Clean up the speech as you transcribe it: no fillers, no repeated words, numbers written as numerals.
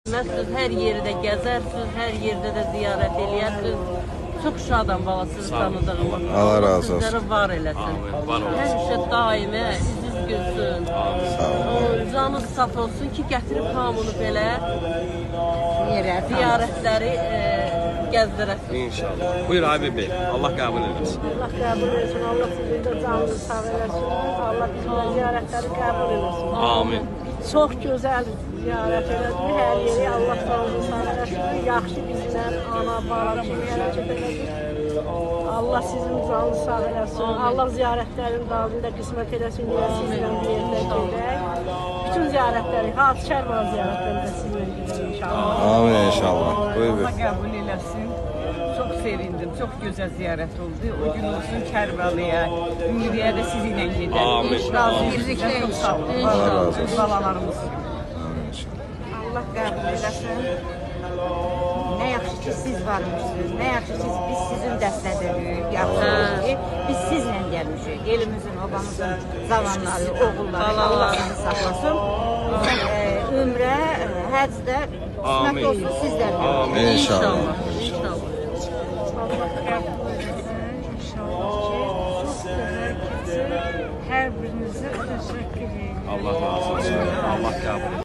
Siz hər yerdə gəzərsiniz, hər yerdə də ziyarət eləyərsiniz. Çox şadam bala sizi tanıdığıma. Allah razı olsun. Sizlərə var eləsin. Həmişə daimə üzünüz gülsün. Canınız saf olsun ki, gətirib hamını belə ziyarətləri gəzdirəsin. İnşallah. Buyur Habib Bey. Allah qəbul etsin. Allah qəbul etsin. Allah sizin də canınızı sağ eləsin. Allah bizim də ziyarətləri qəbul eləsin. Amin. Çox gözəl ziyarət elədik. Hər yeri Allah canınızı sağ eləsin. Yaxşı bizlə ana, bala kimi hərəkət elədik. Allah sizin canınızı sağ eləsin. Allah ziyarətlərin davamında qismət eləsin. Yenə sizlə bir yerdə gedək. Bütün ziyarətləri, Hacı Kərvan ziyarətlərində sizlə gedək inşallah. Amin inşallah. Buyur. Allah qəbul eləsin. Çox sevindim, çox gözəl ziyarət oldu. O gün olsun Kərbəliyə, Ümriyə də sizinlə gedək. Amin. Birlikdə çox sağ olun. Öz balalarımız. Allah qəbul eləsin. Nə yaxşı ki siz varmışsınız, nə yaxşı ki biz sizin dəstədəyik. Yaxşı ki biz sizlə gəlmişik. Elimizin, obamızın zamanları, oğulları Allah sizi saxlasın. Ömrə, həcdə qismət olsun sizlərlə. Amin. İnşallah. İnşallah. Allah qəbul etsin. İnşallah ki, çox gözəl keçir. Hər birinizə təşəkkür edirəm. Allah razı olsun. Allah qəbul etsin.